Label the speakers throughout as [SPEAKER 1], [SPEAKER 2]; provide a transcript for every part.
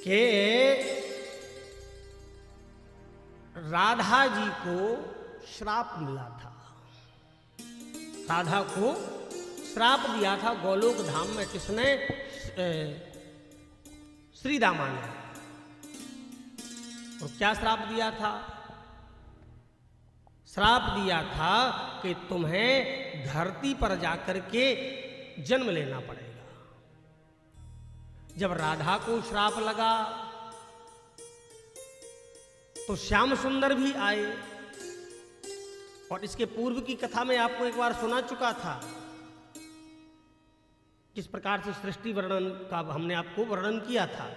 [SPEAKER 1] कि राधा जी को श्राप मिला था। राधा को श्राप दिया था गोलोक धाम में। किसने? श्री दामा ने। और क्या श्राप दिया था? श्राप दिया था कि तुम्हें धरती पर जाकर के जन्म लेना पड़ेगा। जब राधा को श्राप लगा तो श्याम सुंदर भी आए। और इसके पूर्व की कथा में आपको एक बार सुना चुका था किस प्रकार से सृष्टि वर्णन का हमने आपको वर्णन किया था।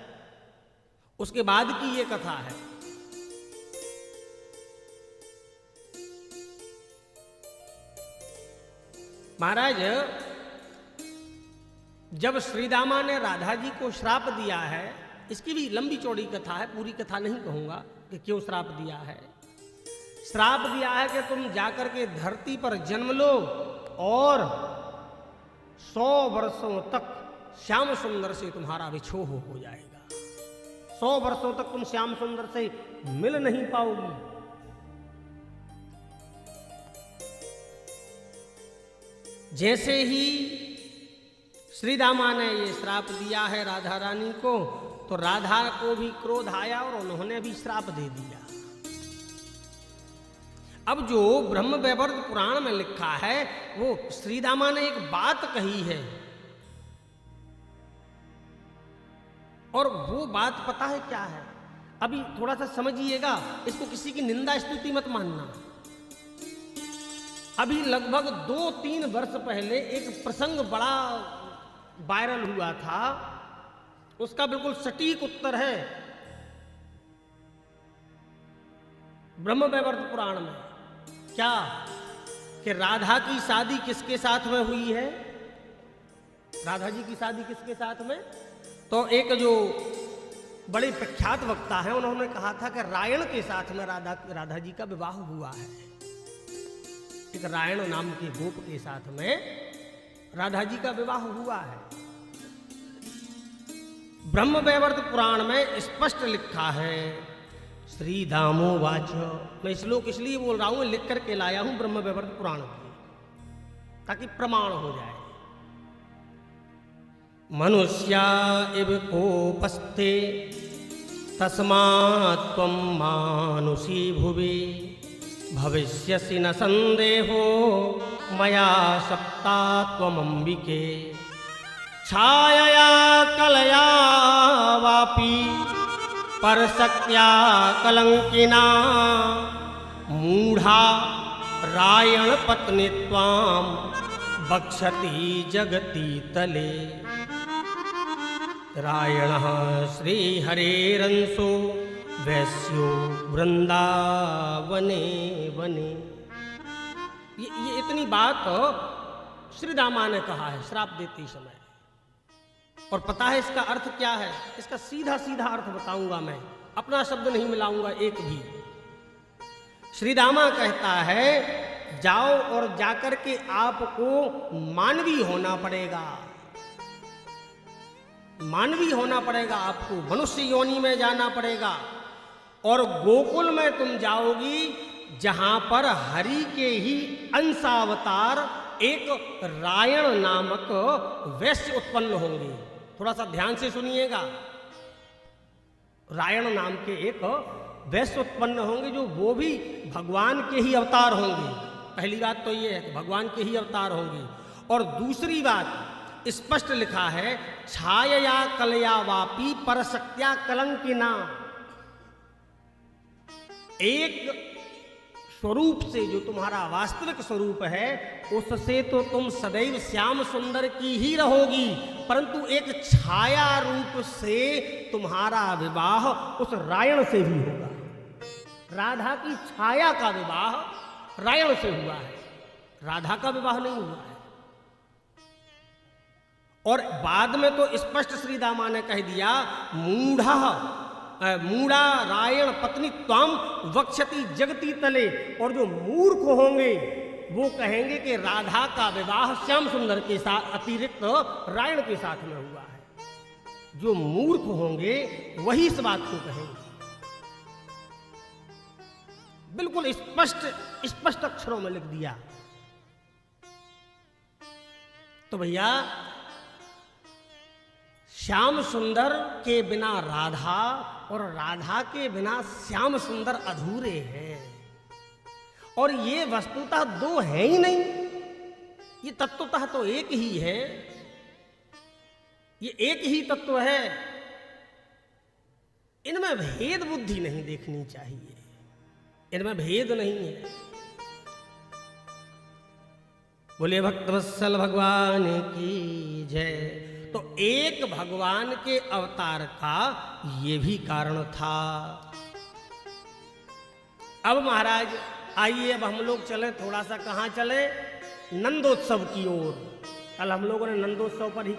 [SPEAKER 1] उसके बाद की ये कथा है। महाराज, जब श्रीदामा ने राधा जी को श्राप दिया है, इसकी भी लंबी चौड़ी कथा है, पूरी कथा नहीं कहूंगा कि क्यों श्राप दिया है। श्राप दिया है कि तुम जाकर के धरती पर जन्म लो और 100 वर्षों तक श्याम सुंदर से तुम्हारा विछोह हो जाएगा। 100 वर्षों तक तुम श्याम सुंदर से मिल नहीं पाओगी। जैसे ही श्रीदामा ने ये श्राप दिया है राधा रानी को, तो राधा को भी क्रोध आया और उन्होंने भी श्राप दे दिया। अब जो ब्रह्म वैवर्त पुराण में लिखा है, वो श्रीदामा ने एक बात कही है, और वो बात पता है क्या है? अभी थोड़ा सा समझिएगा, इसको किसी की निंदा स्तुति मत मानना। अभी लगभग 2-3 वर्ष पहले एक प्रसंग बड़ा वायरल हुआ था, उसका बिल्कुल सटीक उत्तर है ब्रह्म वैवर्त पुराण में। क्या? कि राधा की शादी किसके साथ में हुई है? राधा जी की शादी किसके साथ में? तो एक जो बड़े प्रख्यात वक्ता है, उन्होंने कहा था कि रायण के साथ में राधा जी का विवाह हुआ है। एक रायण नाम के गोप के साथ में राधा जी का विवाह हुआ है। ब्रह्म वैवर्त पुराण में स्पष्ट लिखा है, श्री दामो वाच। मैं श्लोक इसलिए बोल रहा हूं, लिख करके लाया हूं ब्रह्म वैवर्त पुराण की, ताकि प्रमाण हो जाए। मनुष्या इव कोपस्ते तस्मात् त्वं मानुषी भुवि भविष्यसि न संदेहो मया सप्ता त्वमंबिके छायया कलया वापि परशक्त्या कलंकिना मूढ़ा रायण पत्नी त्वां बक्षति जगति तले। रायणः श्रीहरेरंसो वैश्यो वृंदावने वने। ये इतनी बात श्रीदामा ने कहा है श्राप देते समय। और पता है इसका अर्थ क्या है? इसका सीधा सीधा अर्थ बताऊंगा मैं, अपना शब्द नहीं मिलाऊंगा एक भी। श्रीदामा कहता है, जाओ और जाकर के आपको मानवी होना पड़ेगा। मानवी होना पड़ेगा, आपको मनुष्य योनि में जाना पड़ेगा। और गोकुल में तुम जाओगी जहां पर हरि के ही अंशावतार एक रायण नामक वैश्य उत्पन्न होंगे। थोड़ा सा ध्यान से सुनिएगा। रायण नाम के एक वैश्य उत्पन्न होंगे, जो वो भी भगवान के ही अवतार होंगे। पहली बात तो ये है कि भगवान के ही अवतार होंगे। और दूसरी बात स्पष्ट लिखा है, छायया कलया वापी परशक्त्या कलंकिना। एक स्वरूप से, जो तुम्हारा वास्तविक स्वरूप है, उससे तो तुम सदैव श्याम सुंदर की ही रहोगी, परंतु एक छाया रूप से तुम्हारा विवाह उस रायण से भी होगा। राधा की छाया का विवाह रायण से हुआ है, राधा का विवाह नहीं हुआ है। और बाद में तो स्पष्ट श्रीदामा ने कह दिया, मूढ़ा रायण पत्नी त्वाम वक्षति जगती तले। और जो मूर्ख होंगे वो कहेंगे कि राधा का विवाह श्याम सुंदर के साथ अतिरिक्त रायण के साथ में हुआ है। जो मूर्ख होंगे वही इस बात को कहेंगे। बिल्कुल स्पष्ट अक्षरों में लिख दिया। तो भैया, श्याम सुंदर के बिना राधा और राधा के बिना श्याम सुंदर अधूरे हैं। और ये वस्तुतः दो है ही नहीं, ये तत्वतः तो एक ही है। ये एक ही तत्व है, इनमें भेद बुद्धि नहीं देखनी चाहिए, इनमें भेद नहीं है। बोले भक्तवत्सल भगवान की जय। तो एक भगवान के अवतार का ये भी कारण था। अब महाराज आइए, अब हम लोग चले थोड़ा सा, कहाँ चले, नंदोत्सव की ओर। कल हम लोगों ने नंदोत्सव पर ही